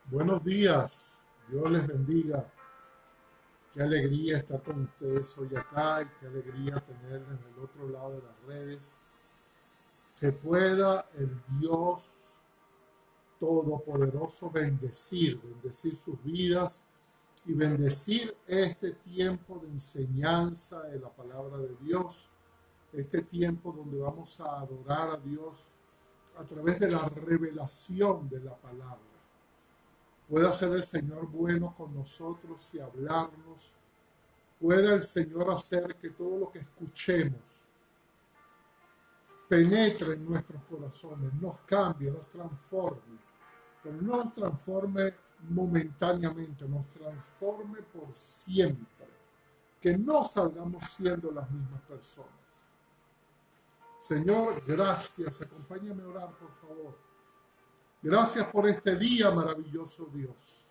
Buenos días, Dios les bendiga. Qué alegría estar con ustedes hoy acá y qué alegría tenerles del otro lado de las redes. Que pueda el Dios Todopoderoso bendecir sus vidas y bendecir este tiempo de enseñanza de la palabra de Dios, este tiempo donde vamos a adorar a Dios a través de la revelación de la palabra. Pueda ser el Señor bueno con nosotros y hablarnos. Pueda el Señor hacer que todo lo que escuchemos penetre en nuestros corazones, nos cambie, nos transforme. Pero no nos transforme momentáneamente, nos transforme por siempre. Que no salgamos siendo las mismas personas. Señor, gracias. Acompáñame a orar, por favor. Gracias por este día maravilloso, Dios.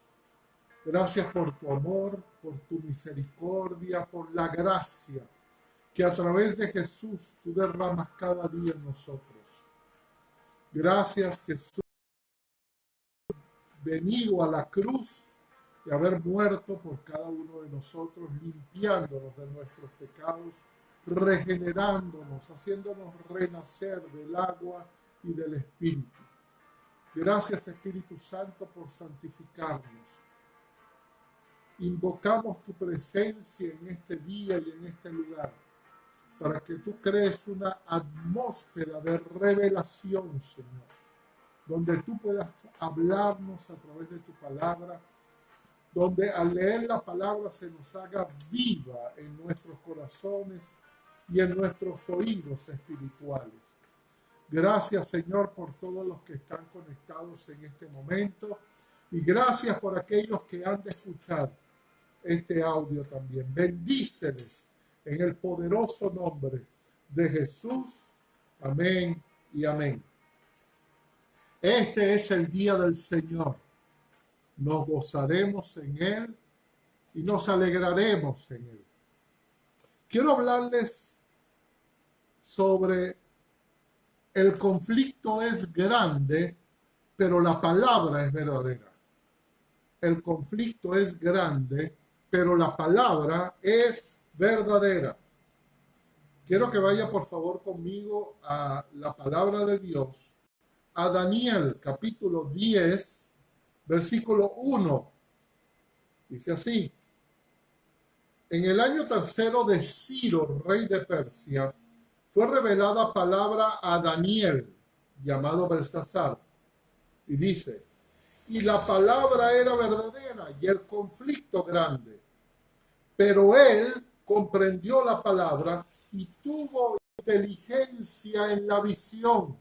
Gracias por tu amor, por tu misericordia, por la gracia que a través de Jesús tú derramas cada día en nosotros. Gracias, Jesús, venido a la cruz y haber muerto por cada uno de nosotros, limpiándonos de nuestros pecados, regenerándonos, haciéndonos renacer del agua y del Espíritu. Gracias, Espíritu Santo, por santificarnos. Invocamos tu presencia en este día y en este lugar para que tú crees una atmósfera de revelación, Señor, donde tú puedas hablarnos a través de tu palabra, donde al leer la palabra se nos haga viva en nuestros corazones y en nuestros oídos espirituales. Gracias, Señor, por todos los que están conectados en este momento y gracias por aquellos que han de escuchar este audio también. Bendíceles en el poderoso nombre de Jesús. Amén y amén. Este es el día del Señor. Nos gozaremos en Él y nos alegraremos en Él. Quiero hablarles sobre el conflicto es grande, pero la palabra es verdadera. El conflicto es grande, pero la palabra es verdadera. Quiero que vaya por favor conmigo a la palabra de Dios, a Daniel capítulo 10, versículo 1. Dice así: en el año tercero de Ciro, rey de Persia, fue revelada palabra a Daniel, llamado Belsasar, y dice: y la palabra era verdadera y el conflicto grande. Pero él comprendió la palabra y tuvo inteligencia en la visión.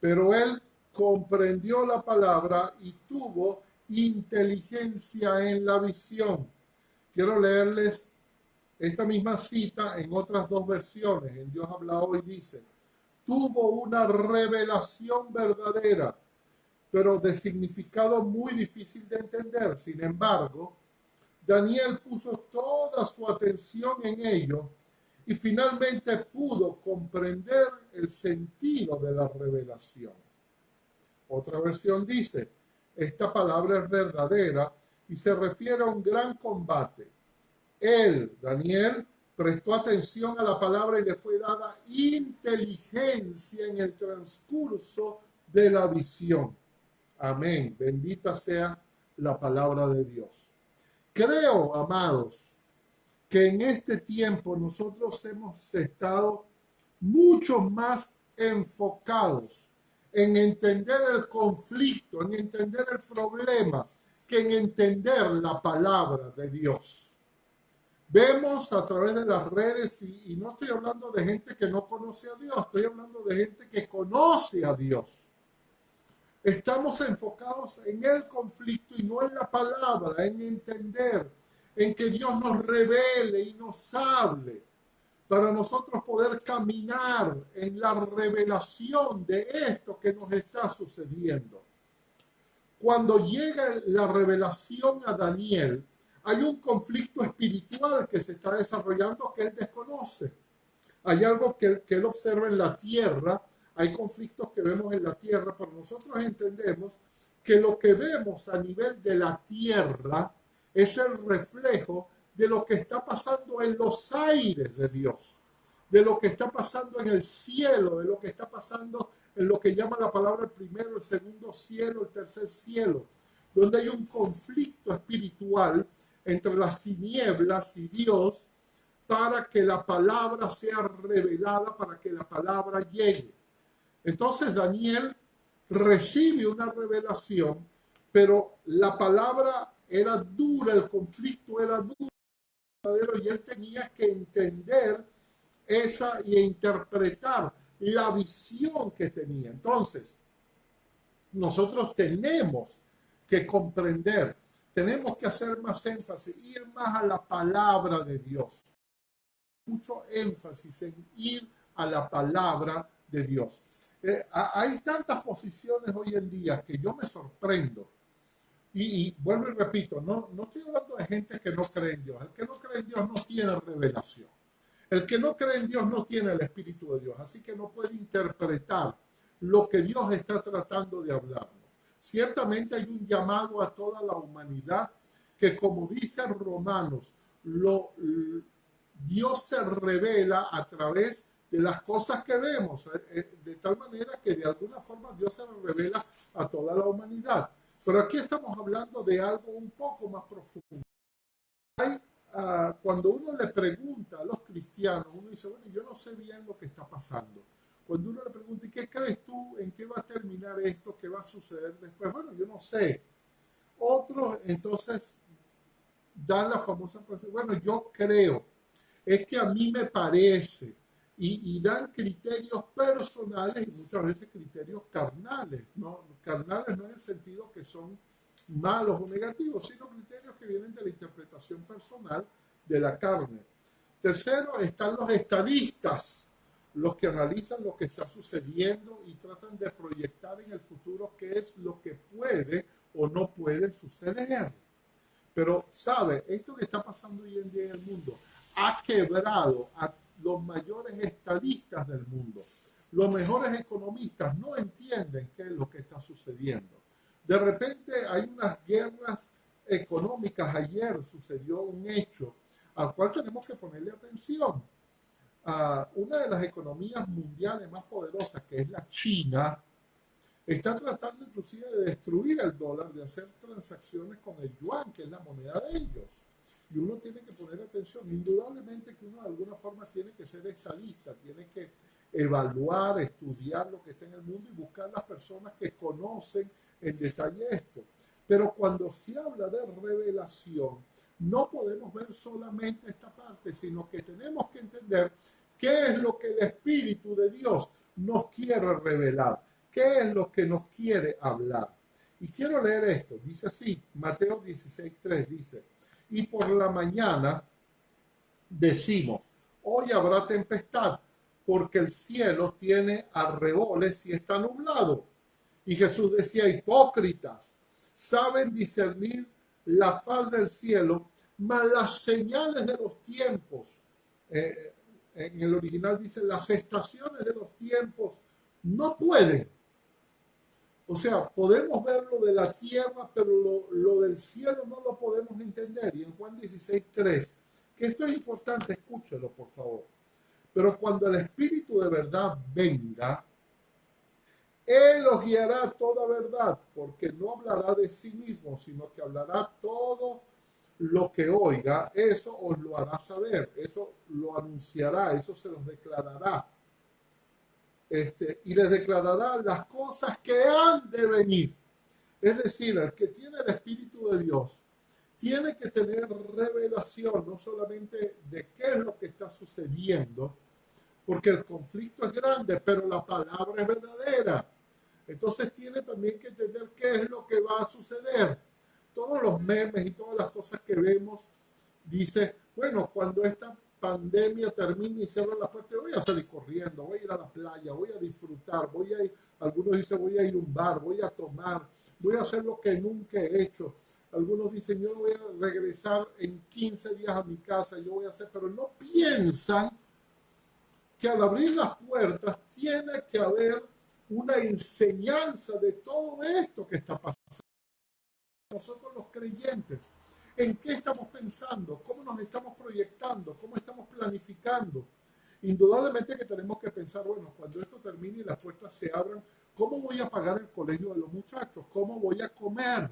Pero él comprendió la palabra y tuvo inteligencia en la visión. Quiero leerles esta misma cita en otras dos versiones. En Dios habla hoy dice: tuvo una revelación verdadera, pero de significado muy difícil de entender. Sin embargo, Daniel puso toda su atención en ello y finalmente pudo comprender el sentido de la revelación. Otra versión dice: esta palabra es verdadera y se refiere a un gran combate. Él, Daniel, prestó atención a la palabra y le fue dada inteligencia en el transcurso de la visión. Amén. Bendita sea la palabra de Dios. Creo, amados, que en este tiempo nosotros hemos estado mucho más enfocados en entender el conflicto, en entender el problema, que en entender la palabra de Dios. Vemos a través de las redes, y no estoy hablando de gente que no conoce a Dios, estoy hablando de gente que conoce a Dios. Estamos enfocados en el conflicto y no en la palabra, en entender, en que Dios nos revele y nos hable, para nosotros poder caminar en la revelación de esto que nos está sucediendo. Cuando llega la revelación a Daniel, hay un conflicto espiritual que se está desarrollando que él desconoce. Hay algo que él observa en la tierra. Hay conflictos que vemos en la tierra, pero nosotros entendemos que lo que vemos a nivel de la tierra es el reflejo de lo que está pasando en los aires de Dios, de lo que está pasando en el cielo, de lo que está pasando en lo que llama la palabra el primero, el segundo cielo, el tercer cielo, donde hay un conflicto espiritual entre las tinieblas y Dios para que la palabra sea revelada, para que la palabra llegue. Entonces Daniel recibe una revelación, pero la palabra era dura, el conflicto era duro, y él tenía que entender esa y interpretar la visión que tenía. Entonces, nosotros tenemos que comprender, tenemos que hacer más énfasis, ir más a la palabra de Dios. Mucho énfasis en ir a la palabra de Dios. Hay tantas posiciones hoy en día que yo me sorprendo. Y vuelvo y repito, no estoy hablando de gente que no cree en Dios. El que no cree en Dios no tiene revelación. El que no cree en Dios no tiene el Espíritu de Dios. Así que no puede interpretar lo que Dios está tratando de hablarnos. Ciertamente hay un llamado a toda la humanidad que, como dice Romanos, Dios se revela a través de las cosas que vemos, de tal manera que de alguna forma Dios se revela a toda la humanidad. Pero aquí estamos hablando de algo un poco más profundo. Cuando uno le pregunta a los cristianos, uno dice, bueno, yo no sé bien lo que está pasando. Cuando uno le pregunta, ¿y qué crees tú? ¿En qué va a terminar esto? ¿Qué va a suceder después? Bueno, yo no sé. Otros, entonces, dan la famosa frase, bueno, yo creo. Es que a mí me parece. Y dan criterios personales y muchas veces criterios carnales. ¿No? Carnales no en el sentido que son malos o negativos, sino criterios que vienen de la interpretación personal de la carne. Tercero, están los estadistas, los que analizan lo que está sucediendo y tratan de proyectar en el futuro qué es lo que puede o no puede suceder. Pero, ¿sabe? Esto que está pasando hoy en día en el mundo ha quebrado a los mayores estadistas del mundo. Los mejores economistas no entienden qué es lo que está sucediendo. De repente hay unas guerras económicas. Ayer sucedió un hecho al cual tenemos que ponerle atención. Una de las economías mundiales más poderosas, que es la China, está tratando inclusive de destruir el dólar, de hacer transacciones con el yuan, que es la moneda de ellos. Y uno tiene que poner atención. Indudablemente que uno de alguna forma tiene que ser estadista, tiene que evaluar, estudiar lo que está en el mundo y buscar las personas que conocen en detalle esto. Pero cuando se habla de revelación, no podemos ver solamente esta parte, sino que tenemos que entender qué es lo que el Espíritu de Dios nos quiere revelar, qué es lo que nos quiere hablar. Y quiero leer esto, dice así, Mateo 16:3 dice, y por la mañana decimos, hoy habrá tempestad, porque el cielo tiene arreboles y está nublado. Y Jesús decía, hipócritas, saben discernir la faz del cielo, mas las señales de los tiempos, en el original dice, las estaciones de los tiempos no pueden. O sea, podemos ver lo de la tierra, pero lo del cielo no lo podemos entender. Y en Juan 16:3, que esto es importante, escúchelo por favor. Pero cuando el Espíritu de verdad venga, Él os guiará a toda verdad, porque no hablará de sí mismo, sino que hablará todo lo que oiga. Eso os lo hará saber, eso lo anunciará, eso se los declarará. Y les declarará las cosas que han de venir. Es decir, el que tiene el Espíritu de Dios tiene que tener revelación, no solamente de qué es lo que está sucediendo, porque el conflicto es grande, pero la palabra es verdadera. Entonces tiene también que entender qué es lo que va a suceder. Todos los memes y todas las cosas que vemos, dice, bueno, cuando esta pandemia termine y cierre las puertas, voy a salir corriendo, voy a ir a la playa, voy a disfrutar, voy a ir, algunos dicen, voy a ir a un bar, voy a tomar, voy a hacer lo que nunca he hecho. Algunos dicen, yo voy a regresar en 15 días a mi casa, yo voy a hacer, pero no piensan que al abrir las puertas tiene que haber una enseñanza de todo esto que está pasando. nosotros los creyentes. ¿En qué estamos pensando? ¿Cómo nos estamos proyectando? ¿Cómo estamos planificando? Indudablemente que tenemos que pensar, bueno, cuando esto termine y las puertas se abran, ¿cómo voy a pagar el colegio de los muchachos? ¿Cómo voy a comer?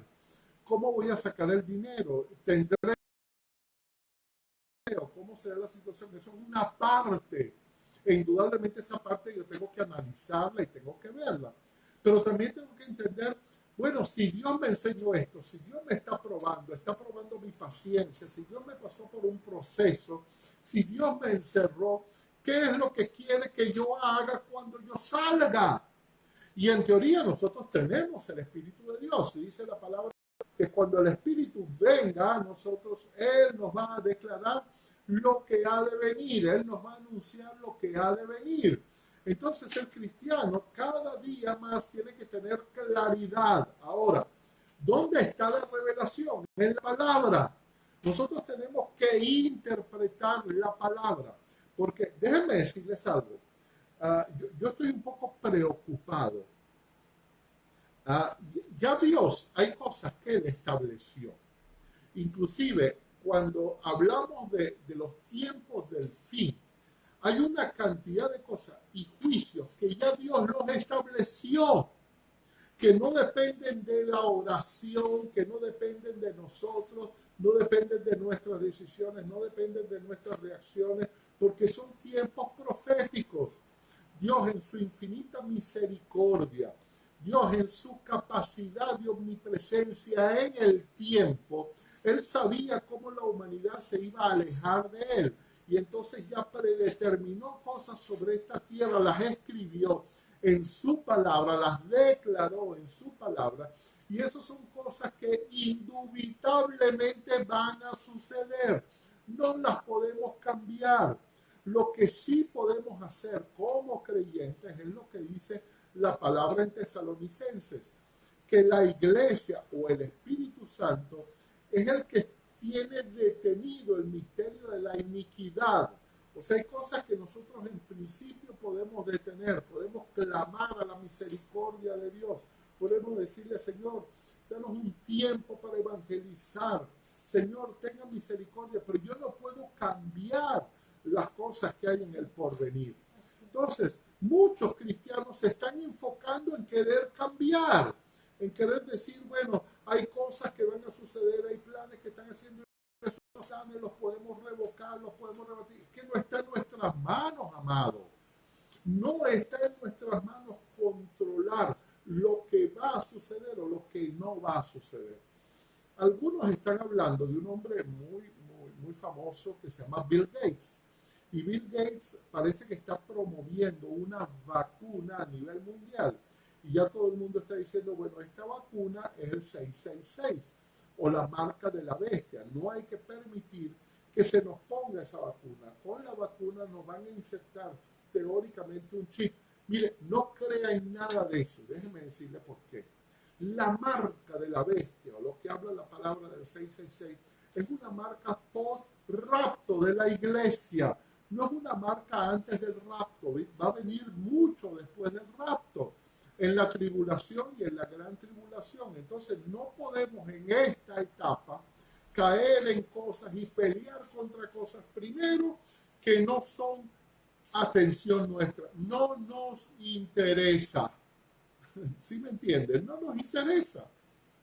¿Cómo voy a sacar el dinero? ¿Tendré dinero? ¿Cómo será la situación? Eso es una parte. E indudablemente esa parte yo tengo que analizarla y tengo que verla. Pero también tengo que entender, bueno, si Dios me enseñó esto, si Dios me está probando mi paciencia, si Dios me pasó por un proceso, si Dios me encerró, ¿qué es lo que quiere que yo haga cuando yo salga? Y en teoría nosotros tenemos el Espíritu de Dios. Y dice la palabra que cuando el Espíritu venga a nosotros, Él nos va a declarar lo que ha de venir. Él nos va a anunciar lo que ha de venir. Entonces el cristiano cada día más tiene que tener claridad. Ahora, ¿dónde está la revelación? En la palabra. Nosotros tenemos que interpretar la palabra. Porque déjenme decirles algo. Yo estoy un poco preocupado. Ya Dios, hay cosas que Él estableció. Inclusive, cuando hablamos de los tiempos del fin, hay una cantidad de cosas y juicios que ya Dios los estableció, que no dependen de la oración, que no dependen de nosotros, no dependen de nuestras decisiones, no dependen de nuestras reacciones, porque son tiempos proféticos. Dios en su infinita misericordia, Dios en su capacidad de omnipresencia en el tiempo, Él sabía cómo la humanidad se iba a alejar de Él. Y entonces ya predeterminó cosas sobre esta tierra, las escribió en su palabra, las declaró en su palabra. Y esas son cosas que indubitablemente van a suceder. No las podemos cambiar. Lo que sí podemos hacer como creyentes es lo que dice la palabra en Tesalonicenses, que la iglesia o el Espíritu Santo es el que tiene detenido el misterio de la iniquidad. O sea, hay cosas que nosotros en principio podemos detener, podemos clamar a la misericordia de Dios, podemos decirle, Señor, danos un tiempo para evangelizar, Señor, tenga misericordia, pero yo no puedo cambiar las cosas que hay en el porvenir. Entonces, muchos cristianos se están enfocando en querer cambiar, en querer decir, bueno, hay cosas que van a suceder, hay planes que están haciendo, esos planes los podemos revocar, los podemos rebatir. Es que no está en nuestras manos, amado. No está en nuestras manos controlar lo que va a suceder o lo que no va a suceder. Algunos están hablando de un hombre muy famoso que se llama Bill Gates. Y Bill Gates parece que está promoviendo una vacuna a nivel mundial. Y ya todo el mundo está diciendo, bueno, esta vacuna es el 666 o la marca de la bestia. No hay que permitir que se nos ponga esa vacuna. Con la vacuna nos van a insertar teóricamente un chip. Mire, no crea en nada de eso. Déjeme decirle por qué. La marca de la bestia, o lo que habla la palabra del 666, es una marca post-rapto de la iglesia. No es una marca antes del rapto, va a venir mucho después del rapto, en la tribulación y en la gran tribulación. Entonces no podemos en esta etapa caer en cosas y pelear contra cosas, primero, que no son atención nuestra, no nos interesa. ¿Sí me entienden? No nos interesa.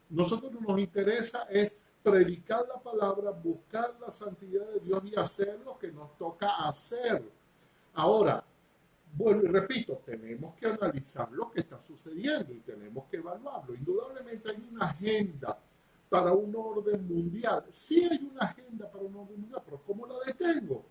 Nosotros nos interesa es predicar la palabra, buscar la santidad de Dios y hacer lo que nos toca hacer. Ahora, bueno, y repito, tenemos que analizar lo que está sucediendo y tenemos que evaluarlo. Indudablemente hay una agenda para un orden mundial. Sí hay una agenda para un orden mundial, pero ¿cómo la detengo?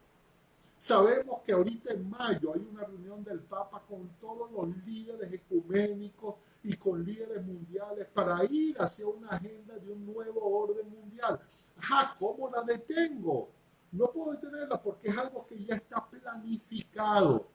Sabemos que ahorita en mayo hay una reunión del Papa con todos los líderes ecuménicos y con líderes mundiales para ir hacia una agenda de un nuevo orden mundial. Ajá, ¿cómo la detengo? No puedo detenerla porque es algo que ya está planificado.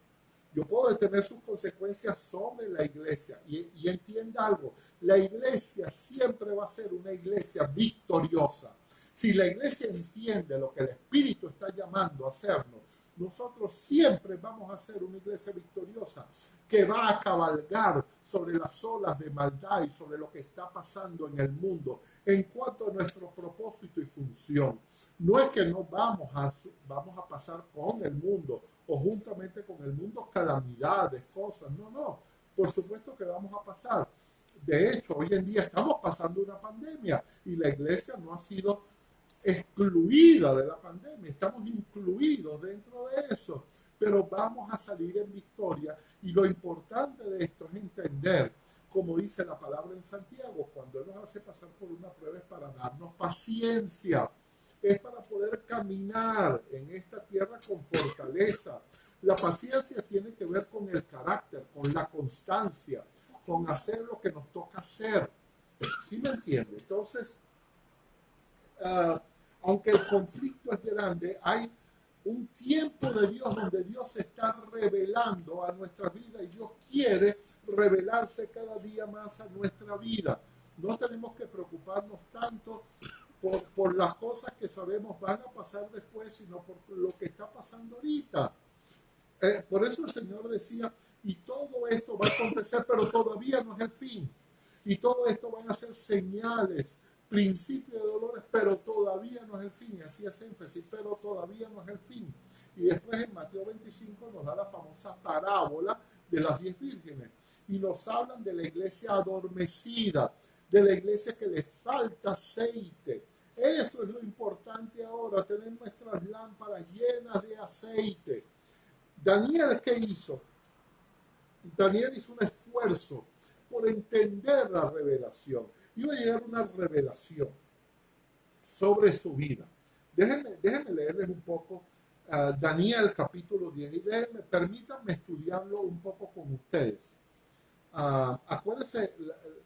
Yo puedo detener sus consecuencias sobre la iglesia. Y entienda algo, la iglesia siempre va a ser una iglesia victoriosa. Si la iglesia entiende lo que el Espíritu está llamando a hacernos, nosotros siempre vamos a ser una iglesia victoriosa que va a cabalgar sobre las olas de maldad y sobre lo que está pasando en el mundo en cuanto a nuestro propósito y función. No es que no vamos a pasar con el mundo o juntamente con el mundo calamidades, cosas. No, no. Por supuesto que vamos a pasar. De hecho, hoy en día estamos pasando una pandemia y la iglesia no ha sido excluida de la pandemia. Estamos incluidos dentro de eso, pero vamos a salir en victoria. Y lo importante de esto es entender, como dice la palabra en Santiago, cuando Él nos hace pasar por una prueba es para darnos paciencia, es para poder caminar en esta tierra con fortaleza. La paciencia tiene que ver con el carácter, con la constancia, con hacer lo que nos toca hacer. ¿Sí me entiende? Entonces, aunque el conflicto es grande, hay un tiempo de Dios donde Dios se está revelando a nuestra vida y Dios quiere revelarse cada día más a nuestra vida. No tenemos que preocuparnos tanto por las cosas que sabemos van a pasar después, sino por lo que está pasando ahorita. Por eso el Señor decía, y todo esto va a acontecer, pero todavía no es el fin. Y todo esto van a ser señales, principios de dolores, pero todavía no es el fin. Así es énfasis, pero todavía no es el fin. Y después en Mateo 25 nos da la famosa parábola de las 10 vírgenes. Y nos hablan de la iglesia adormecida, de la iglesia que le falta aceite. Eso es lo importante ahora, tener nuestras lámparas llenas de aceite. Daniel, ¿qué hizo? Daniel hizo un esfuerzo por entender la revelación. Iba a llegar una revelación sobre su vida. Déjenme leerles un poco Daniel capítulo 10 y permítanme estudiarlo un poco con ustedes. Acuérdense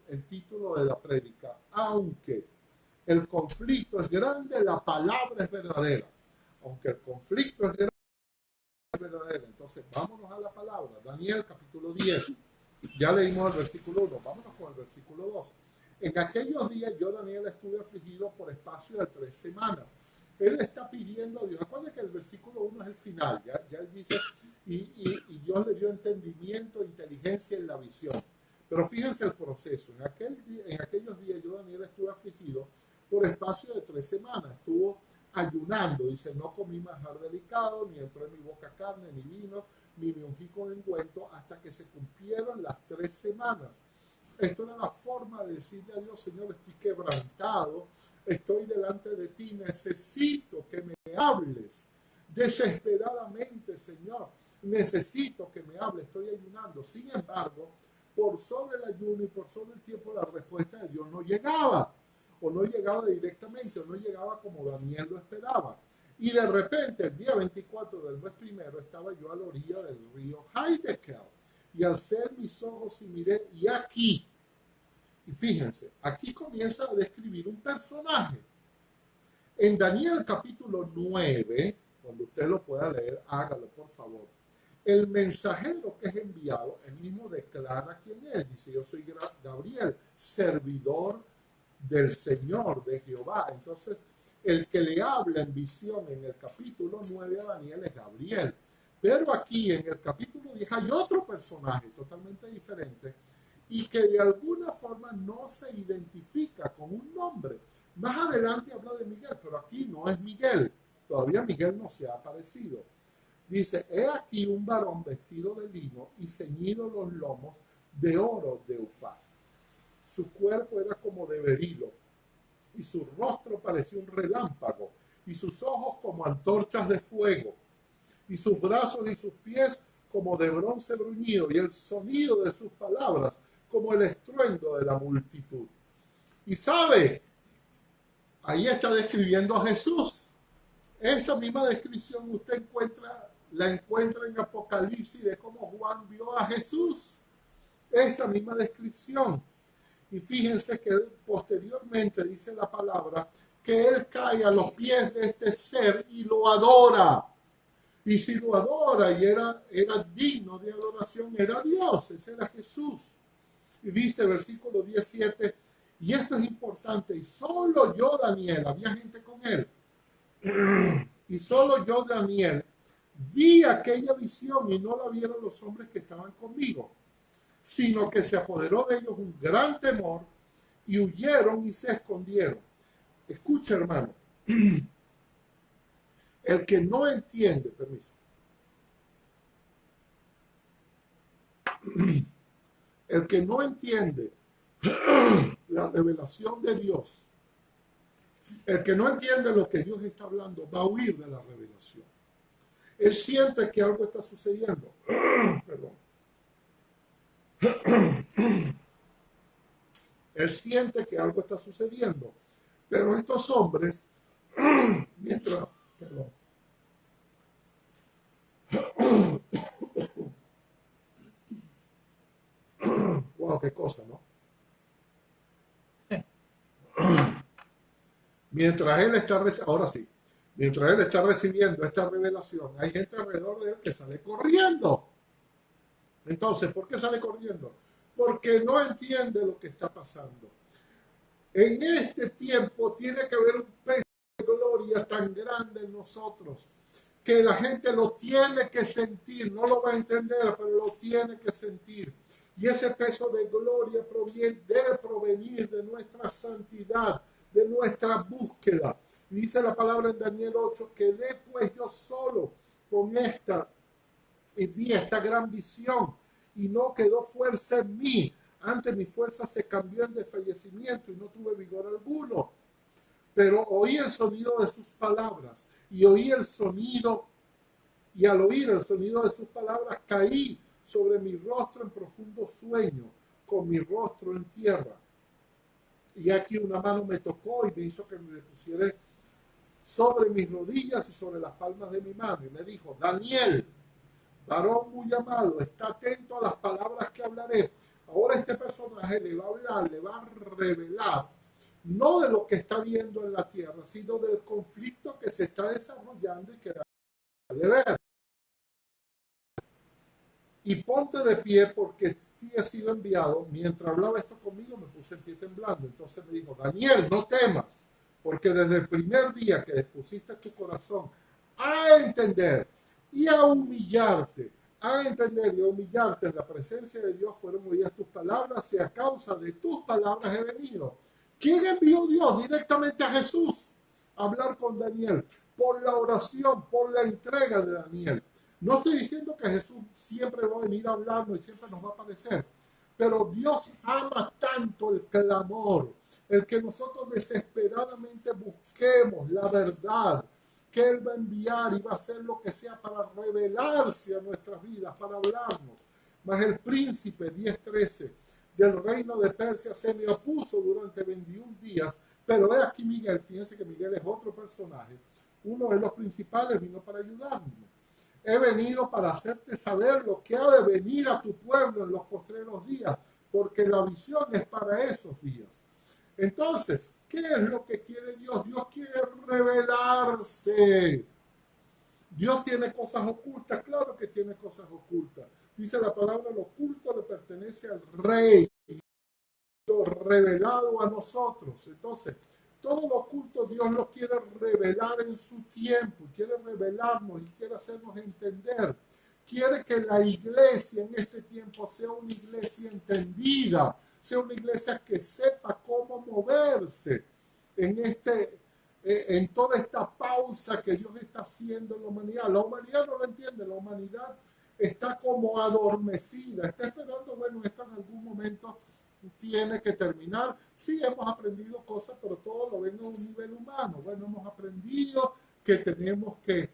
el título de la prédica. Aunque el conflicto es grande, la palabra es verdadera. Aunque el conflicto es grande, verdadera. Entonces, vámonos a la palabra. Daniel capítulo 10. Ya leímos el versículo 1. Vámonos con el versículo 2. En aquellos días yo, Daniel, estuve afligido por espacio de 3 semanas. Él está pidiendo a Dios. Acuérdense que el versículo 1 es el final. Ya él dice, y Dios le dio entendimiento, inteligencia en la visión. Pero fíjense el proceso. En aquellos días yo, Daniel, estuve afligido por espacio de 3 semanas. Estuvo ayunando, dice, no comí manjar delicado, ni entró en mi boca carne, ni vino, ni me ungí con ungüento, hasta que se cumplieron las 3 semanas. Esto era la forma de decirle a Dios, Señor, estoy quebrantado, estoy delante de ti, necesito que me hables desesperadamente, Señor, necesito que me hables, estoy ayunando. Sin embargo, por sobre el ayuno y por sobre el tiempo, la respuesta de Dios no llegaba. O no llegaba directamente, o no llegaba como Daniel lo esperaba. Y de repente, el día 24 del mes primero, estaba yo a la orilla del río Hiddekel. Y alcé mis ojos y miré, y aquí, y fíjense, aquí comienza a describir un personaje. En Daniel capítulo 9, cuando usted lo pueda leer, hágalo por favor. El mensajero que es enviado, él mismo declara quién es. Dice, yo soy Gabriel, servidor del Señor, de Jehová. Entonces, el que le habla en visión en el capítulo 9 a Daniel es Gabriel. Pero aquí en el capítulo 10 hay otro personaje totalmente diferente y que de alguna forma no se identifica con un nombre. Más adelante habla de Miguel, pero aquí no es Miguel. Todavía Miguel no se ha aparecido. Dice, he aquí un varón vestido de lino y ceñido los lomos de oro de Ufaz. Su cuerpo era como de berilo, y su rostro parecía un relámpago, y sus ojos como antorchas de fuego, y sus brazos y sus pies como de bronce bruñido, y el sonido de sus palabras como el estruendo de la multitud. Y sabe, ahí está describiendo a Jesús. Esta misma descripción usted la encuentra en Apocalipsis de cómo Juan vio a Jesús. Esta misma descripción. Y fíjense que posteriormente dice la palabra que él cae a los pies de este ser y lo adora. Y si lo adora y era digno de adoración, era Dios, ese era Jesús. Y dice versículo 17, y esto es importante, y solo yo, Daniel, había gente con él, y solo yo, Daniel, Vi aquella visión y no la vieron los hombres que estaban conmigo, sino que se apoderó de ellos un gran temor y huyeron y se escondieron. Escucha, hermano, el que no entiende, permiso, el que no entiende la revelación de Dios, el que no entiende lo que Dios está hablando, va a huir de la revelación. Él siente que algo está sucediendo. Perdón. Él siente que algo está sucediendo. Pero estos hombres, mientras, perdón, wow, qué cosa, ¿no? Mientras él está, ahora sí, mientras él está recibiendo esta revelación, hay gente alrededor de él que sale corriendo. Entonces, ¿por qué sale corriendo? Porque no entiende lo que está pasando. En este tiempo tiene que haber un peso de gloria tan grande en nosotros que la gente lo tiene que sentir, no lo va a entender, pero lo tiene que sentir. Y ese peso de gloria debe provenir de nuestra santidad, de nuestra búsqueda. Dice la palabra en Daniel 8, quedé pues yo solo con esta y vi esta gran visión y no quedó fuerza en mí. Antes mi fuerza se cambió en desfallecimiento y no tuve vigor alguno. Pero oí el sonido de sus palabras y oí el sonido, y al oír el sonido de sus palabras caí sobre mi rostro en profundo sueño, con mi rostro en tierra. Y aquí una mano me tocó y me hizo que me pusiera sobre mis rodillas y sobre las palmas de mi mano. Y me dijo, Daniel, varón muy amado, está atento a las palabras que hablaré. Ahora este personaje le va a hablar, le va a revelar, no de lo que está viendo en la tierra, sino del conflicto que se está desarrollando y que da de ver. Y ponte de pie porque ti he sido enviado. Mientras hablaba esto conmigo me puse en pie temblando. Entonces me dijo, Daniel, no temas, porque desde el primer día que dispusiste tu corazón a entender y a humillarte, a entender y a humillarte en la presencia de Dios, fueron oídas tus palabras y a causa de tus palabras he venido. ¿Quién envió Dios? Directamente a Jesús a hablar con Daniel, por la oración, por la entrega de Daniel. No estoy diciendo que Jesús siempre va a venir a hablarnos y siempre nos va a aparecer, pero Dios ama tanto el clamor, el que nosotros desesperadamente busquemos la verdad, que Él va a enviar y va a hacer lo que sea para revelarse a nuestras vidas, para hablarnos. Mas el príncipe 10:13 del reino de Persia se me opuso durante 21 días, pero he aquí Miguel, fíjense que Miguel es otro personaje, uno de los principales, vino para ayudarme. He venido para hacerte saber lo que ha de venir a tu pueblo en los postreros días, porque la visión es para esos días. Entonces, ¿qué es lo que quiere Dios? Dios quiere revelarse. Dios tiene cosas ocultas, claro que tiene cosas ocultas. Dice la palabra, lo oculto le pertenece al Rey, lo revelado a nosotros. Entonces, todo lo oculto Dios lo quiere revelar en su tiempo, quiere revelarnos y quiere hacernos entender. Quiere que la iglesia en este tiempo sea una iglesia entendida, sea una iglesia que sepa cómo moverse en toda esta pausa que Dios está haciendo en la humanidad. La humanidad no lo entiende, la humanidad está como adormecida, está esperando, bueno, esto en algún momento tiene que terminar. Sí, hemos aprendido cosas, pero todo lo ven a un nivel humano. Bueno, hemos aprendido que tenemos que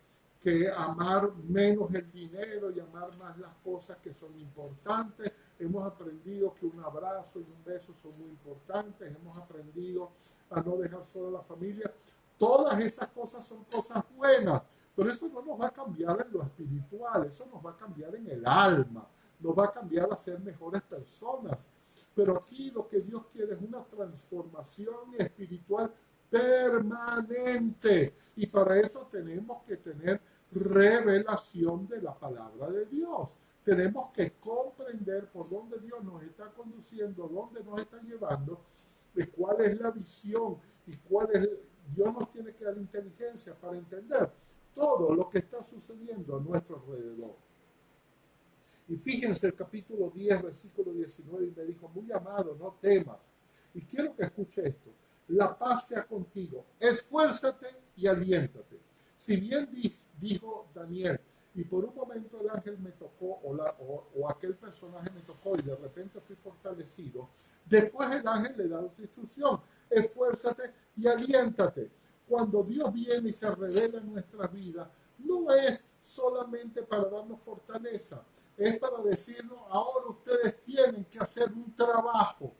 amar menos el dinero y amar más las cosas que son importantes. Hemos aprendido que un abrazo y un beso son muy importantes. Hemos aprendido a no dejar sola a la familia. Todas esas cosas son cosas buenas, pero eso no nos va a cambiar en lo espiritual, eso nos va a cambiar en el alma, nos va a cambiar a ser mejores personas. Pero aquí lo que Dios quiere es una transformación espiritual permanente. Y para eso tenemos que tener revelación de la palabra de Dios. Tenemos que comprender por dónde Dios nos está conduciendo, dónde nos está llevando, de cuál es la visión y cuál es. Dios nos tiene que dar inteligencia para entender todo lo que está sucediendo a nuestro alrededor. Y fíjense el capítulo 10, versículo 19, y me dijo, muy amado, no temas. Y quiero que escuche esto. La paz sea contigo. Esfuérzate y aliéntate. Si bien dijo Daniel, y por un momento el ángel me tocó, o aquel personaje me tocó, y de repente fui fortalecido, después el ángel le da otra instrucción. Esfuérzate y aliéntate. Cuando Dios viene y se revela en nuestra vida, no es solamente para darnos fortaleza, es para decirnos, ahora ustedes tienen que hacer un trabajo.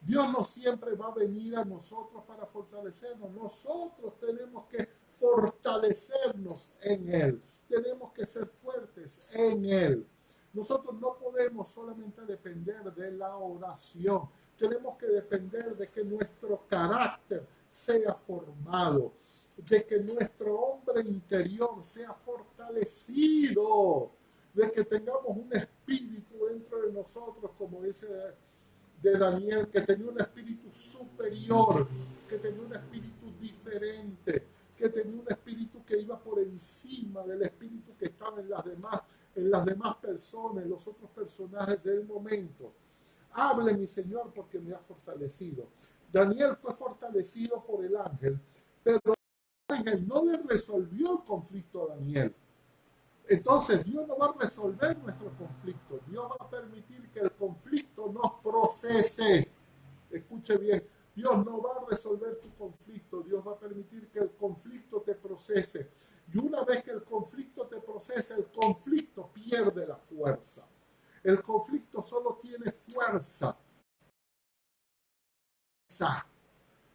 Dios no siempre va a venir a nosotros para fortalecernos. Nosotros tenemos que fortalecernos en Él. Tenemos que ser fuertes en Él. Nosotros no podemos solamente depender de la oración. Tenemos que depender de que nuestro carácter sea formado, de que nuestro hombre interior sea fortalecido, de que tengamos un espíritu dentro de nosotros, como dice de Daniel, que tenía un espíritu superior, que tenía un espíritu diferente, que tenía un espíritu que iba por encima del espíritu que estaba en las demás personas, en los otros personajes del momento. Hable, mi Señor, porque me ha fortalecido. Daniel fue fortalecido por el ángel, pero el ángel no le resolvió el conflicto a Daniel. Entonces Dios no va a resolver nuestro conflicto. Dios va a permitir que el conflicto nos procese. Escuche bien, Dios no va a resolver tu conflicto. Dios va a permitir que el conflicto te procese. Y una vez que el conflicto te procese, el conflicto pierde la fuerza. El conflicto solo tiene fuerza.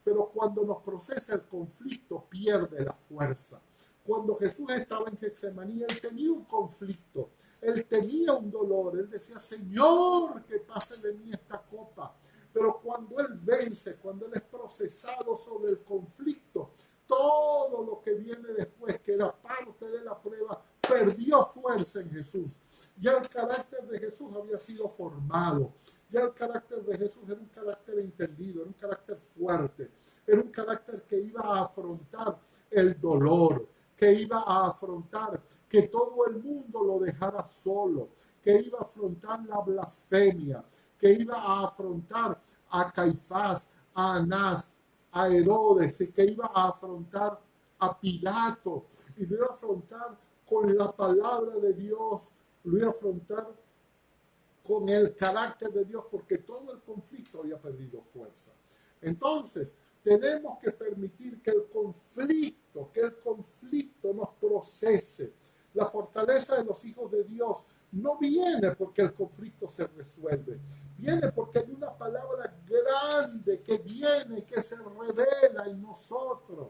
Pero cuando nos procesa el conflicto, pierde la fuerza. Cuando Jesús estaba en Getsemaní, él tenía un conflicto, él tenía un dolor, él decía, Señor, que pase de mí esta copa. Pero cuando él vence, cuando él es procesado sobre el conflicto, todo lo que viene después, que era parte de la prueba, perdió fuerza en Jesús. Ya el carácter de Jesús había sido formado. Ya el carácter de Jesús era un carácter entendido, era un carácter fuerte, era un carácter que iba a afrontar el dolor, que iba a afrontar que todo el mundo lo dejara solo, que iba a afrontar la blasfemia, que iba a afrontar a Caifás, a Anás, a Herodes, y que iba a afrontar a Pilato, y lo iba a afrontar con la palabra de Dios, lo iba a afrontar con el carácter de Dios, porque todo el conflicto había perdido fuerza. Entonces, tenemos que permitir que el conflicto nos procese. La fortaleza de los hijos de Dios no viene porque el conflicto se resuelve. Viene porque hay una palabra grande que viene, que se revela en nosotros.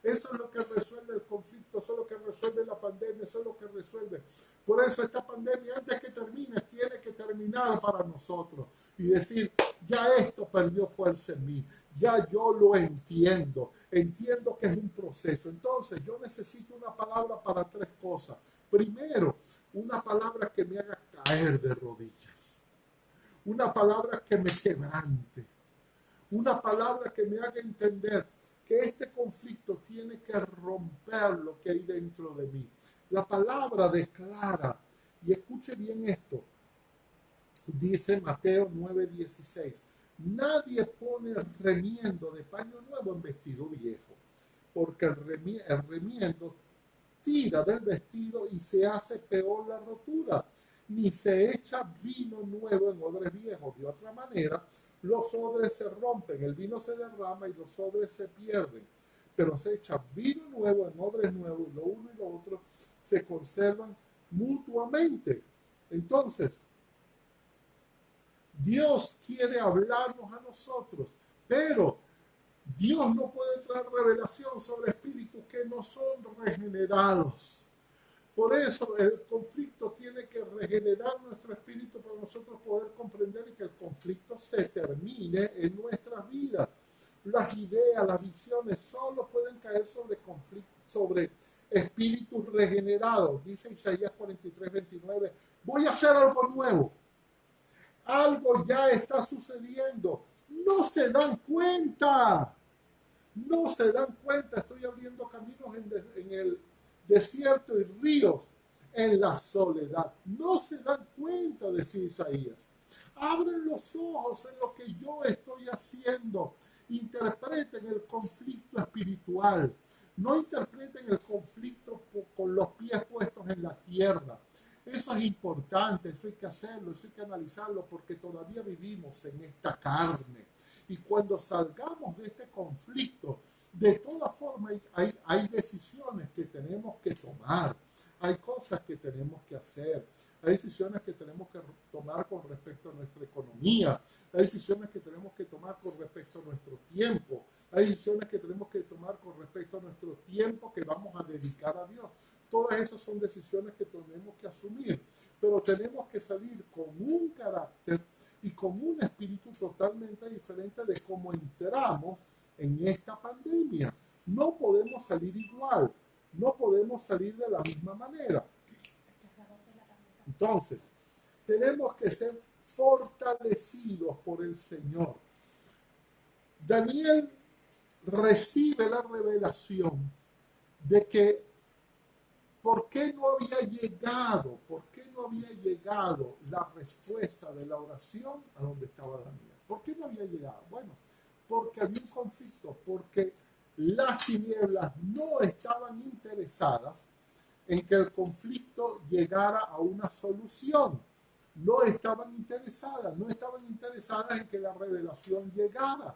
Eso es lo que resuelve el conflicto, eso es lo que resuelve la pandemia, eso es lo que resuelve. Por eso esta pandemia, antes que termine, tiene que terminar para nosotros y decir, ya esto perdió fuerza en mí, ya yo lo entiendo que es un proceso. Entonces yo necesito una palabra para tres cosas. Primero, una palabra que me haga caer de rodillas, una palabra que me quebrante, una palabra que me haga entender que este conflicto tiene que romper lo que hay dentro de mí. La palabra declara, y escuche bien esto, dice Mateo 9:16, nadie pone remiendo de paño nuevo en vestido viejo, porque el remiendo tira del vestido y se hace peor la rotura, ni se echa vino nuevo en odres viejos. De otra manera, los odres se rompen, el vino se derrama y los odres se pierden. Pero se echa vino nuevo en odres nuevos, lo uno y lo otro se conservan mutuamente. Entonces, Dios quiere hablarnos a nosotros, pero Dios no puede traer revelación sobre espíritus que no son regenerados. Por eso el conflicto tiene que regenerar nuestro espíritu para nosotros poder comprender y que el conflicto se termine en nuestras vidas. Las ideas, las visiones solo pueden caer sobre conflictos, sobre espíritus regenerados. Dice Isaías 43:29, voy a hacer algo nuevo. Algo ya está sucediendo. No se dan cuenta. No se dan cuenta. Estoy abriendo caminos en el desierto y ríos en la soledad. No se dan cuenta, decía Isaías. Abren los ojos en lo que yo estoy haciendo. Interpreten el conflicto espiritual. No interpreten el conflicto con los pies puestos en la tierra. Eso es importante, eso hay que hacerlo, eso hay que analizarlo, porque todavía vivimos en esta carne. Y cuando salgamos de este conflicto, de toda forma hay decisiones que tenemos que tomar. Hay cosas que tenemos que hacer, hay decisiones que tenemos que tomar con respecto a nuestra economía, hay decisiones que tenemos que tomar con respecto a nuestro tiempo, hay decisiones que tenemos que tomar con respecto a nuestro tiempo que vamos a dedicar a Dios. Todas esas son decisiones que tenemos que asumir, pero tenemos que salir con un carácter y con un espíritu totalmente diferente de cómo entramos en esta pandemia. No podemos salir igual. No podemos salir de la misma manera. Entonces, tenemos que ser fortalecidos por el Señor. Daniel recibe la revelación de que por qué no había llegado la respuesta de la oración a donde estaba Daniel. ¿Por qué no había llegado? Bueno, porque había un conflicto, porque las tinieblas no estaban interesadas en que el conflicto llegara a una solución. No estaban interesadas en que la revelación llegara.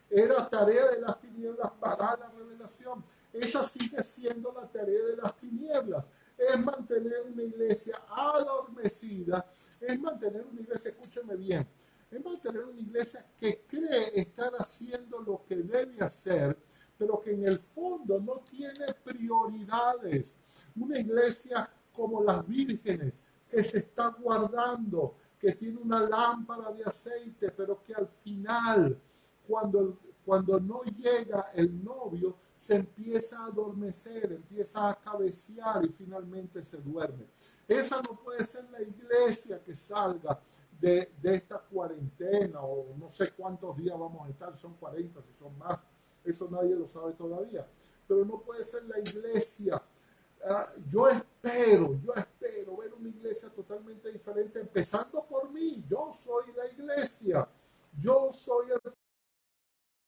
Era tarea de las tinieblas parar la revelación. Esa sigue siendo la tarea de las tinieblas. Es mantener una iglesia adormecida, es mantener una iglesia, escúcheme bien, es mantener una iglesia que cree estar haciendo lo que debe hacer, pero que en el fondo no tiene prioridades. Una iglesia como las vírgenes, que se está guardando, que tiene una lámpara de aceite, pero que al final, cuando no llega el novio, se empieza a adormecer, empieza a cabecear y finalmente se duerme. Esa no puede ser la iglesia que salga de esta cuarentena, o no sé cuántos días vamos a estar, son 40, si son más, eso nadie lo sabe todavía, pero no puede ser la iglesia. Yo espero ver una iglesia totalmente diferente, empezando por mí. Yo soy la iglesia, yo soy el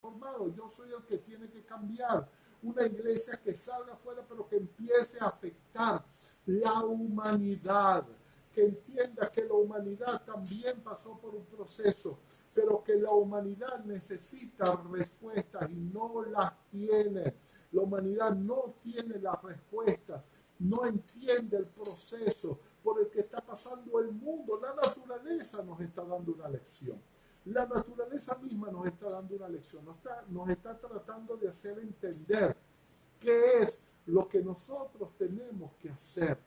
formado, yo soy el que tiene que cambiar. Una iglesia que salga afuera, pero que empiece a afectar la humanidad, que entienda que la humanidad también pasó por un proceso, pero que la humanidad necesita respuestas y no las tiene. La humanidad no tiene las respuestas, no entiende el proceso por el que está pasando el mundo. La naturaleza nos está dando una lección. La naturaleza misma nos está dando una lección, nos está tratando de hacer entender qué es lo que nosotros tenemos que hacer.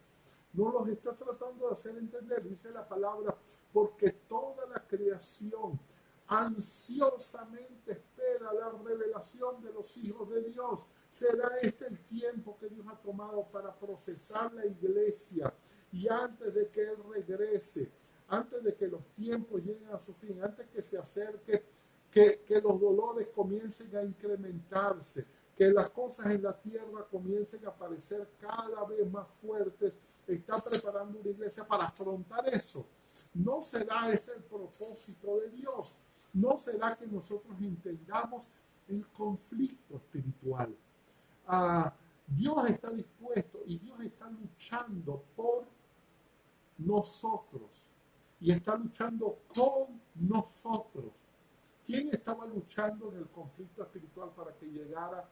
No nos está tratando de hacer entender, dice la palabra, porque toda la creación ansiosamente espera la revelación de los hijos de Dios. ¿Será este el tiempo que Dios ha tomado para procesar la iglesia? Y antes de que Él regrese, antes de que los tiempos lleguen a su fin, antes que se acerque, que los dolores comiencen a incrementarse, que las cosas en la tierra comiencen a parecer cada vez más fuertes, está preparando una iglesia para afrontar eso. ¿No será ese el propósito de Dios? ¿No será que nosotros entendamos el conflicto espiritual? Dios está dispuesto y Dios está luchando por nosotros y está luchando con nosotros. ¿Quién estaba luchando en el conflicto espiritual para que llegara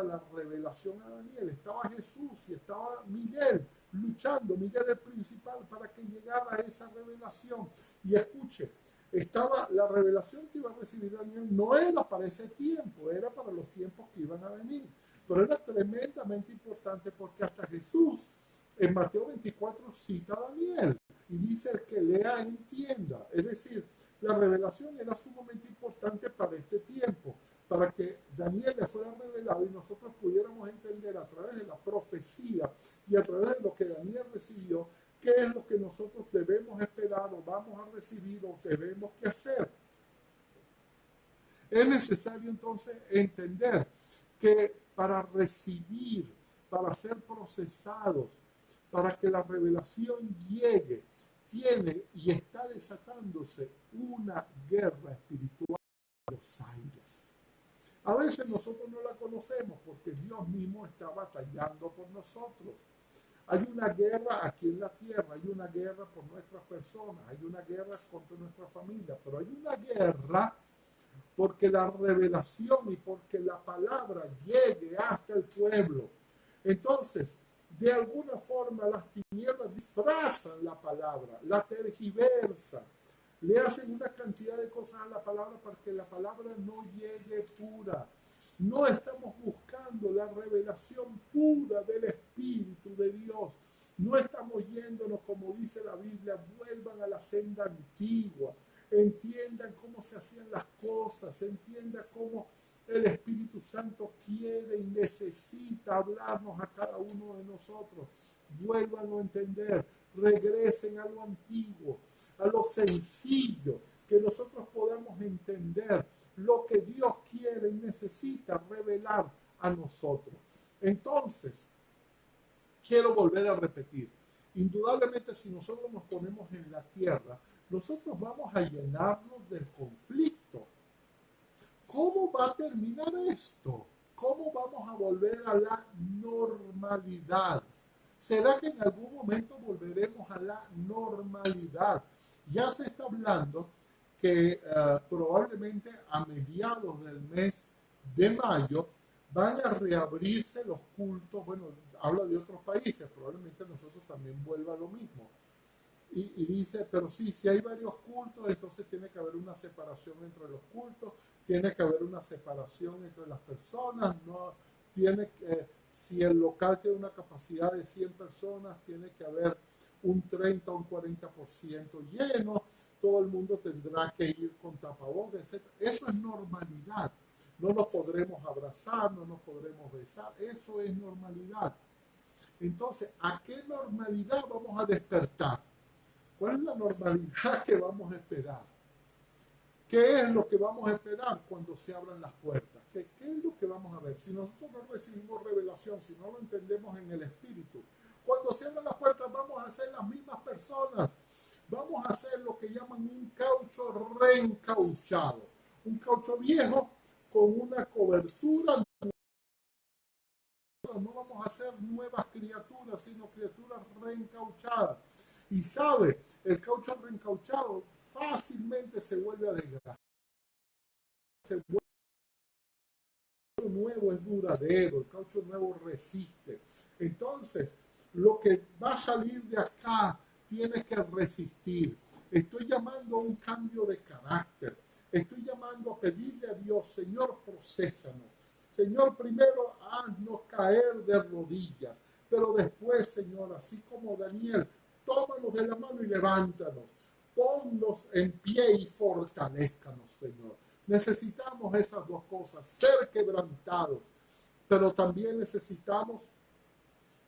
la revelación a Daniel? Estaba Jesús y estaba Miguel luchando, Miguel el principal, para que llegara esa revelación. Y escuche, estaba la revelación que iba a recibir Daniel, no era para ese tiempo, era para los tiempos que iban a venir, pero era tremendamente importante porque hasta Jesús en Mateo 24 cita a Daniel y dice: el que lea entienda. Es decir, la revelación era sumamente importante para este tiempo, para que Daniel le fuera revelado y nosotros pudiéramos entender a través de la profecía y a través de lo que Daniel recibió, qué es lo que nosotros debemos esperar o vamos a recibir o debemos que hacer. Es necesario entonces entender que para recibir para ser procesados, para que la revelación llegue, tiene y está desatándose una guerra espiritual en los aires. A veces nosotros no la conocemos porque Dios mismo está batallando por nosotros. Hay una guerra aquí en la tierra, hay una guerra por nuestras personas, hay una guerra contra nuestra familia, pero hay una guerra porque la revelación y porque la palabra llegue hasta el pueblo. Entonces, de alguna forma las tinieblas disfrazan la palabra, la tergiversan, le hacen una cantidad de cosas a la palabra para que la palabra no llegue pura. No estamos buscando la revelación pura del Espíritu de Dios. No estamos yéndonos, como dice la Biblia, vuelvan a la senda antigua. Entiendan cómo se hacían las cosas, entiendan cómo el Espíritu Santo quiere y necesita hablarnos a cada uno de nosotros. Vuelvan a entender, regresen a lo antiguo, a lo sencillo, que nosotros podamos entender lo que Dios quiere y necesita revelar a nosotros. Entonces, quiero volver a repetir, indudablemente si nosotros nos ponemos en la tierra, nosotros vamos a llenarnos del conflicto. ¿Cómo va a terminar esto? ¿Cómo vamos a volver a la normalidad? ¿Será que en algún momento volveremos a la normalidad? Ya se está hablando que probablemente a mediados del mes de mayo van a reabrirse los cultos. Bueno, habla de otros países, probablemente nosotros también vuelva lo mismo. Y dice, pero sí, si hay varios cultos, entonces tiene que haber una separación entre los cultos, tiene que haber una separación entre las personas, no tiene que, si el local tiene una capacidad de 100 personas, tiene que haber un 30 o un 40% lleno, todo el mundo tendrá que ir con tapabocas, etc. Eso es normalidad. No nos podremos abrazar, no nos podremos besar, eso es normalidad. Entonces, ¿a qué normalidad vamos a despertar? ¿Cuál es la normalidad que vamos a esperar? ¿Qué es lo que vamos a esperar cuando se abran las puertas? ¿Qué es lo que vamos a ver? Si nosotros no recibimos revelación, si no lo entendemos en el Espíritu, cuando se abran las puertas vamos a ser las mismas personas. Vamos a hacer lo que llaman un caucho reencauchado. Un caucho viejo con una cobertura. No vamos a ser nuevas criaturas, sino criaturas reencauchadas. Y sabe, el caucho reencauchado fácilmente se vuelve a desgastar. El caucho nuevo es duradero, el caucho nuevo resiste. Entonces, lo que va a salir de acá tiene que resistir. Estoy llamando a un cambio de carácter. Estoy llamando a pedirle a Dios, Señor, prosésanos. Señor, primero haznos caer de rodillas, pero después, Señor, así como Daniel, tómanos de la mano y levántanos. Ponnos en pie y fortalézcanos, Señor. Necesitamos esas dos cosas, ser quebrantados, pero también necesitamos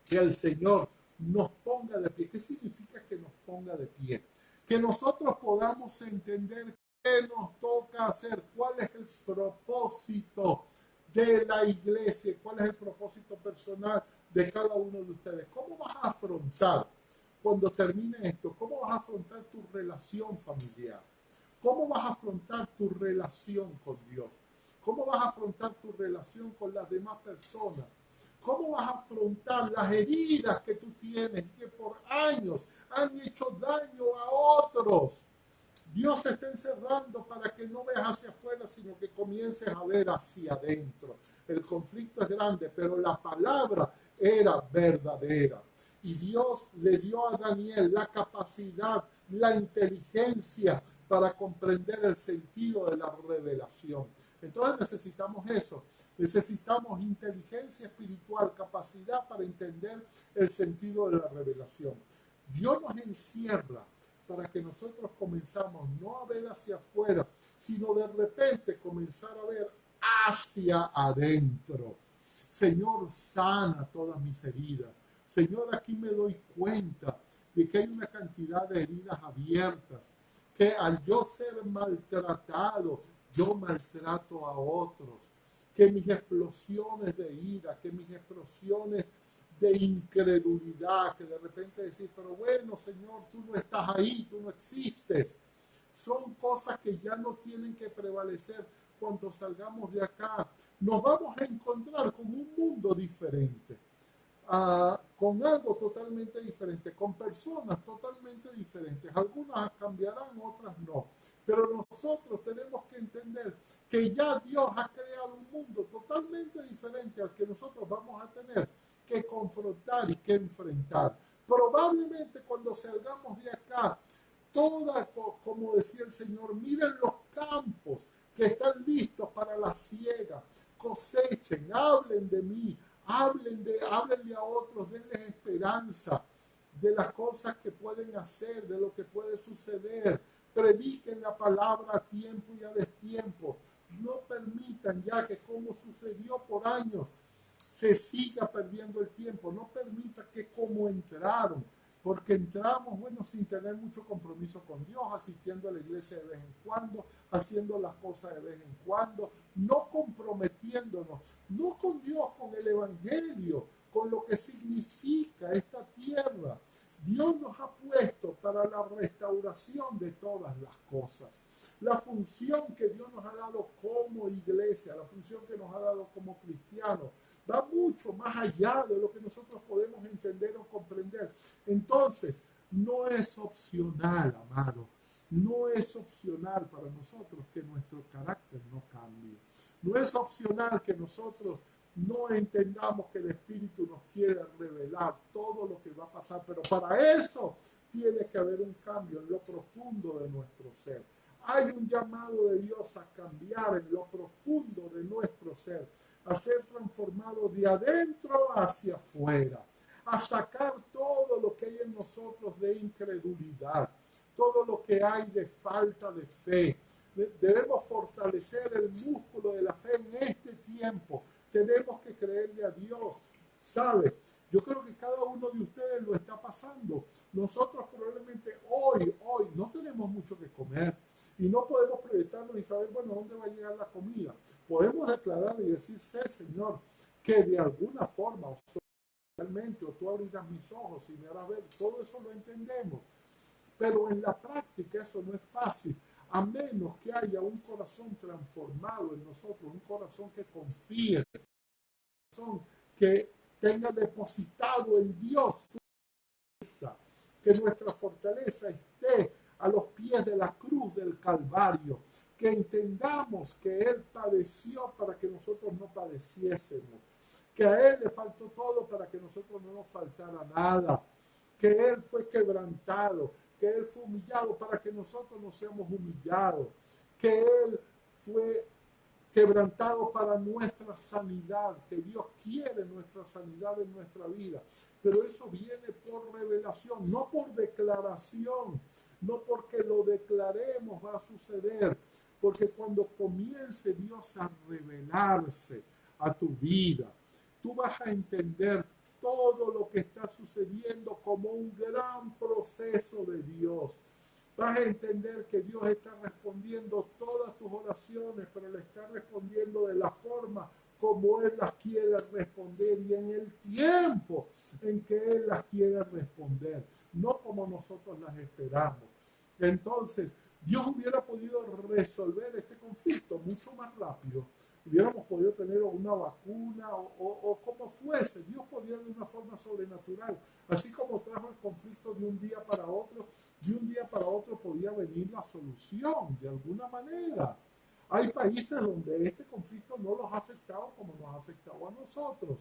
que el Señor nos ponga de pie. ¿Qué significa que nos ponga de pie? Que nosotros podamos entender qué nos toca hacer, cuál es el propósito de la iglesia, cuál es el propósito personal de cada uno de ustedes. ¿Cómo vas a afrontar cuando termine esto? ¿Cómo vas a afrontar tu relación familiar? ¿Cómo vas a afrontar tu relación con Dios? ¿Cómo vas a afrontar tu relación con las demás personas? ¿Cómo vas a afrontar las heridas que tú tienes, que por años han hecho daño a otros? Dios se está encerrando para que no veas hacia afuera, sino que comiences a ver hacia adentro. El conflicto es grande, pero la palabra era verdadera. Y Dios le dio a Daniel la capacidad, la inteligencia para comprender el sentido de la revelación. Entonces necesitamos eso, necesitamos inteligencia espiritual, capacidad para entender el sentido de la revelación. Dios nos encierra para que nosotros comenzamos no a ver hacia afuera, sino de repente comenzar a ver hacia adentro. Señor, sana todas mis heridas. Señor, aquí me doy cuenta de que hay una cantidad de heridas abiertas, que al yo ser maltratado, yo maltrato a otros, que mis explosiones de ira, que mis explosiones de incredulidad, que de repente decir, pero bueno, Señor, tú no estás ahí, tú no existes. Son cosas que ya no tienen que prevalecer cuando salgamos de acá. Nos vamos a encontrar con un mundo diferente, con algo totalmente diferente, con personas totalmente diferentes. Algunas cambiarán, otras no. Pero nosotros tenemos que entender que ya Dios ha creado un mundo totalmente diferente al que nosotros vamos a tener que confrontar y que enfrentar. Probablemente cuando salgamos de acá, como decía el Señor, miren los campos que están listos para la siega, cosechen, hablen de mí, háblenle a otros, denles esperanza de las cosas que pueden hacer, de lo que puede suceder. Prediquen la palabra a tiempo y a destiempo. No permitan ya que, como sucedió por años, se siga perdiendo el tiempo. No permita que como entraron, porque entramos, bueno, sin tener mucho compromiso con Dios, asistiendo a la iglesia de vez en cuando, haciendo las cosas de vez en cuando, no comprometiéndonos, no con Dios, con el Evangelio, con lo que significa esta tierra. Dios nos ha puesto para la restauración de todas las cosas. La función que Dios nos ha dado como iglesia, la función que nos ha dado como cristianos, va mucho más allá de lo que nosotros podemos entender o comprender. Entonces, no es opcional, amado. No es opcional para nosotros que nuestro carácter no cambie. No es opcional que nosotros no entendamos que el Espíritu nos quiere revelar todo lo que va a pasar, pero para eso tiene que haber un cambio en lo profundo de nuestro ser. Hay un llamado de Dios a cambiar en lo profundo de nuestro ser, a ser transformado de adentro hacia afuera, a sacar todo lo que hay en nosotros de incredulidad, todo lo que hay de falta de fe. Debemos fortalecer el músculo de la fe en este tiempo. Tenemos que creerle a Dios. ¿Sabe? Yo creo que cada uno de ustedes lo está pasando. Nosotros probablemente hoy no tenemos mucho que comer y no podemos proyectarnos y saber, bueno, ¿dónde va a llegar la comida? Podemos declarar y decir, sé, Señor, que de alguna forma, o realmente, o tú abrirás mis ojos y me harás ver, todo eso lo entendemos. Pero en la práctica eso no es fácil, a menos que haya un corazón transformado en nosotros, un corazón que confíe, un corazón que tenga depositado en Dios su fuerza, que nuestra fortaleza esté a los pies de la cruz del Calvario, que entendamos que Él padeció para que nosotros no padeciésemos, que a Él le faltó todo para que nosotros no nos faltara nada, que Él fue quebrantado, que Él fue humillado para que nosotros no seamos humillados, que Él fue quebrantado para nuestra sanidad, que Dios quiere nuestra sanidad en nuestra vida. Pero eso viene por revelación, no por declaración, no porque lo declaremos va a suceder, porque cuando comience Dios a revelarse a tu vida, tú vas a entender todo lo que está sucediendo como un gran proceso de Dios. Vas a entender que Dios está respondiendo todas tus oraciones, pero le está respondiendo de la forma como Él las quiere responder y en el tiempo en que Él las quiere responder, no como nosotros las esperamos. Entonces, Dios hubiera podido resolver este conflicto mucho más rápido. Hubiéramos podido tener una vacuna o como fuese. Dios podía de una forma sobrenatural. Así como trajo el conflicto de un día para otro, de un día para otro podía venir la solución de alguna manera. Hay países donde este conflicto no los ha afectado como nos ha afectado a nosotros.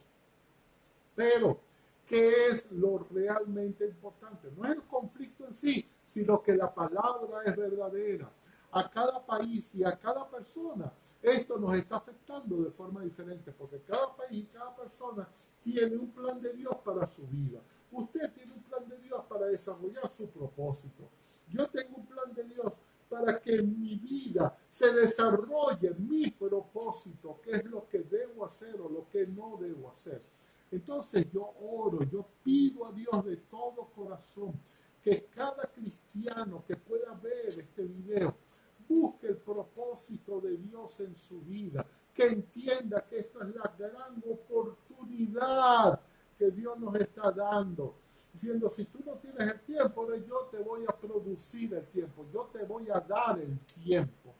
Pero, ¿qué es lo realmente importante? No es el conflicto en sí, sino que la palabra es verdadera. A cada país y a cada persona esto nos está afectando de forma diferente, porque cada país y cada persona tiene un plan de Dios para su vida. Usted tiene un plan de Dios para desarrollar su propósito. Yo tengo un plan de Dios para que en mi vida se desarrolle mi propósito, qué es lo que debo hacer o lo que no debo hacer. Entonces yo oro, yo pido a Dios de todo corazón que cada cristiano que pueda ver este video busque el propósito de Dios en su vida, que entienda que esto es la gran oportunidad que Dios nos presionando, diciendo, si tú no tienes el tiempo, ahora yo te voy a producir el tiempo, yo te voy a dar el tiempo.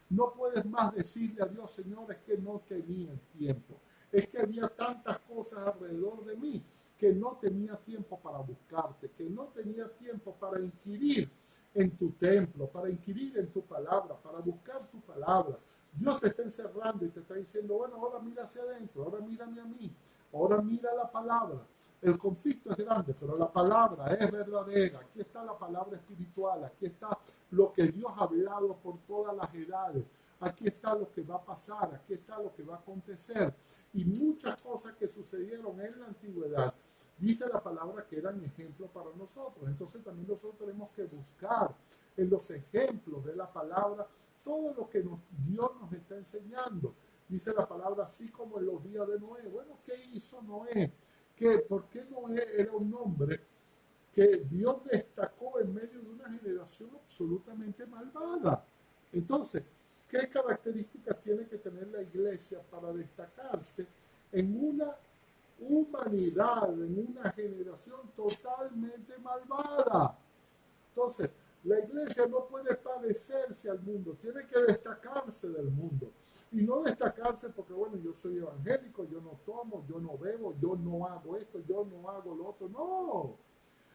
No puedes más decirle a Dios, Señor, es que no tenía el tiempo. Es que había tantas cosas alrededor de mí que no tenía tiempo para buscarte, que no tenía tiempo para inquirir en tu templo, para inquirir en tu palabra, para buscar tu palabra. Dios te está encerrando y te está diciendo, bueno, ahora mira hacia adentro, ahora mírame a mí, ahora mira la palabra. El conflicto es grande, pero la palabra es verdadera. Aquí está la palabra espiritual, aquí está lo que Dios ha hablado por todas las edades. Aquí está lo que va a pasar, aquí está lo que va a acontecer. Y muchas cosas que sucedieron en la antigüedad, dice la palabra que eran ejemplos para nosotros. Entonces también nosotros tenemos que buscar en los ejemplos de la palabra todo lo que Dios nos está enseñando. Dice la palabra así como en los días de Noé. Bueno, ¿qué hizo Noé? ¿Por qué Noé era un hombre que Dios destacó en medio de una generación absolutamente malvada? Entonces, ¿qué características tiene que tener la iglesia para destacarse en una humanidad, en una generación totalmente malvada? Entonces, la iglesia no puede padecerse al mundo, tiene que destacarse del mundo. Y no destacarse porque, bueno, yo soy evangélico, yo no tomo, yo no bebo, yo no hago esto, yo no hago lo otro. No,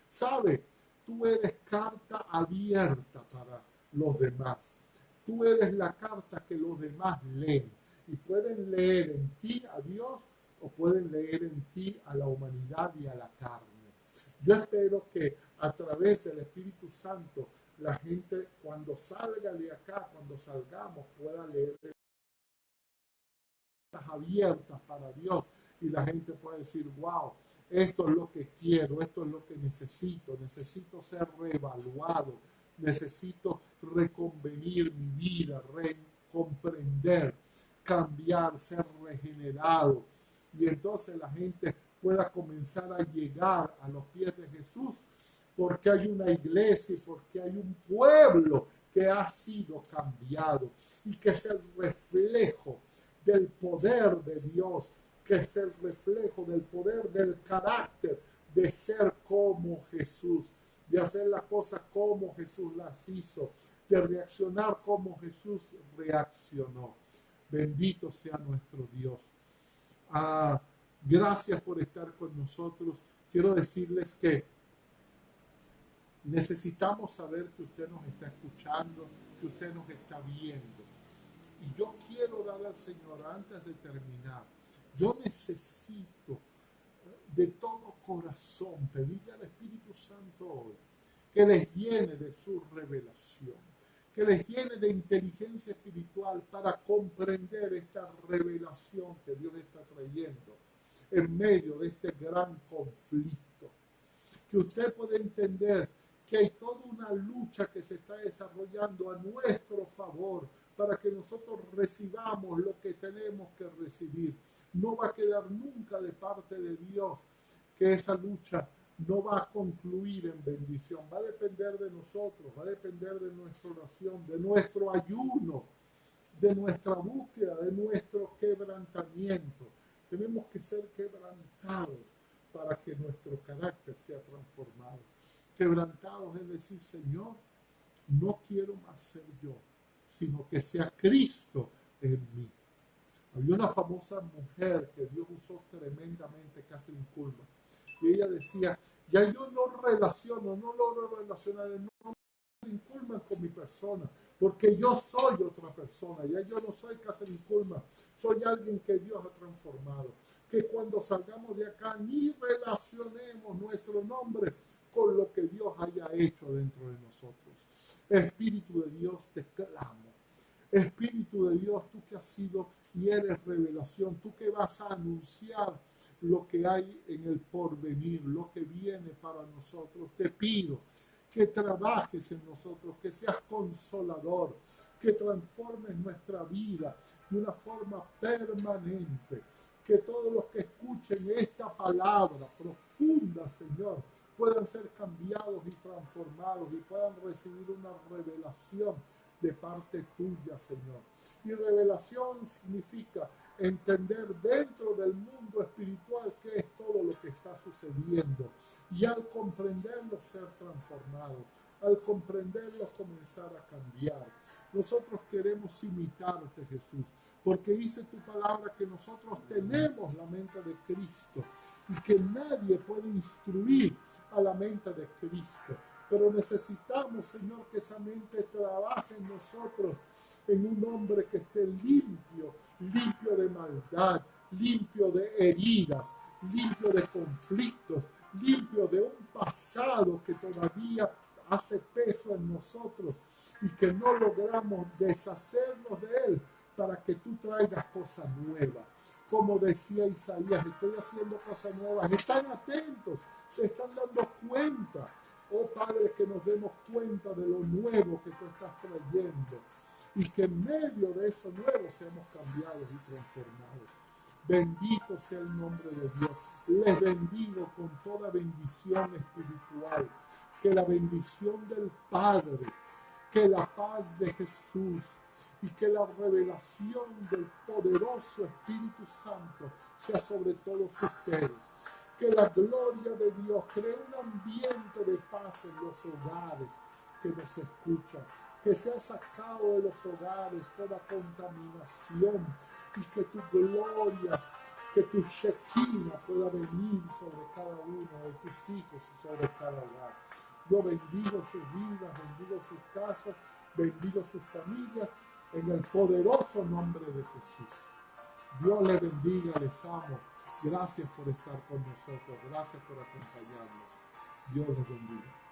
¿sabes? Tú eres carta abierta para los demás. Tú eres la carta que los demás leen. Y pueden leer en ti a Dios o pueden leer en ti a la humanidad y a la carne. Yo espero que a través del Espíritu Santo la gente cuando salga de acá, cuando salgamos, pueda leer abiertas para Dios y la gente puede decir, wow, esto es lo que quiero, esto es lo que necesito ser reevaluado, necesito reconvenir mi vida, recomprender, cambiar, ser regenerado. Y entonces la gente pueda comenzar a llegar a los pies de Jesús porque hay una iglesia y porque hay un pueblo que ha sido cambiado y que es el reflejo del poder de Dios, que es el reflejo del poder del carácter de ser como Jesús, de hacer las cosas como Jesús las hizo, de reaccionar como Jesús reaccionó. Bendito sea nuestro Dios. Gracias por estar con nosotros. Quiero decirles que necesitamos saber que usted nos está escuchando, que usted nos está viendo. Y yo quiero dar al Señor, antes de terminar, yo necesito de todo corazón pedirle al Espíritu Santo hoy que les llene de su revelación, que les llene de inteligencia espiritual para comprender esta revelación que Dios está trayendo en medio de este gran conflicto. Que usted pueda entender que hay toda una lucha que se está desarrollando a nuestro favor para que nosotros recibamos lo que tenemos que recibir. No va a quedar nunca de parte de Dios que esa lucha no va a concluir en bendición. Va a depender de nosotros, va a depender de nuestra oración, de nuestro ayuno, de nuestra búsqueda, de nuestro quebrantamiento. Tenemos que ser quebrantados para que nuestro carácter sea transformado. Quebrantados es decir, Señor, no quiero más ser yo, sino que sea Cristo en mí. Había una famosa mujer que Dios usó tremendamente, Kathryn Kuhlman, y ella decía, ya yo no logro relacionar el nombre de Kathryn Kuhlman con mi persona, porque yo soy otra persona, ya yo no soy Kathryn Kuhlman, soy alguien que Dios ha transformado. Que cuando salgamos de acá ni relacionemos nuestro nombre con lo que Dios haya hecho dentro de nosotros. Espíritu de Dios, te clamo. Espíritu de Dios, tú que has sido y eres revelación, tú que vas a anunciar lo que hay en el porvenir, lo que viene para nosotros, te pido que trabajes en nosotros, que seas consolador, que transformes nuestra vida de una forma permanente, que todos los que escuchen esta palabra profunda, Señor, puedan ser cambiados y transformados y puedan recibir una revelación de parte tuya, Señor. Y revelación significa entender dentro del mundo espiritual qué es todo lo que está sucediendo. Y al comprenderlo, ser transformados. Al comprenderlo, comenzar a cambiar. Nosotros queremos imitarte, Jesús, porque dice tu palabra que nosotros tenemos la mente de Cristo y que nadie puede instruir a la mente de Cristo. Pero necesitamos, Señor, que esa mente trabaje en nosotros, en un hombre que esté limpio, limpio de maldad, limpio de heridas, limpio de conflictos, limpio de un pasado que todavía hace peso en nosotros y que no logramos deshacernos de él para que tú traigas cosas nuevas. Como decía Isaías, estoy haciendo cosas nuevas. Están atentos, se están dando cuenta. Oh Padre, que nos demos cuenta de lo nuevo que tú estás trayendo y que en medio de eso nuevo seamos cambiados y transformados. Bendito sea el nombre de Dios. Les bendigo con toda bendición espiritual. Que la bendición del Padre, que la paz de Jesús y que la revelación del poderoso Espíritu Santo sea sobre todos ustedes. Que la gloria de Dios cree un ambiente de paz en los hogares que nos escuchan. Que sea sacado de los hogares toda contaminación y que tu gloria, que tu Shekinah pueda venir sobre cada uno de tus hijos y sobre cada hogar. Yo bendigo sus vidas, bendigo sus casas, bendigo sus familias en el poderoso nombre de Jesús. Dios les bendiga, les amo. Gracias por estar con nosotros, gracias por acompañarnos. Dios les bendiga.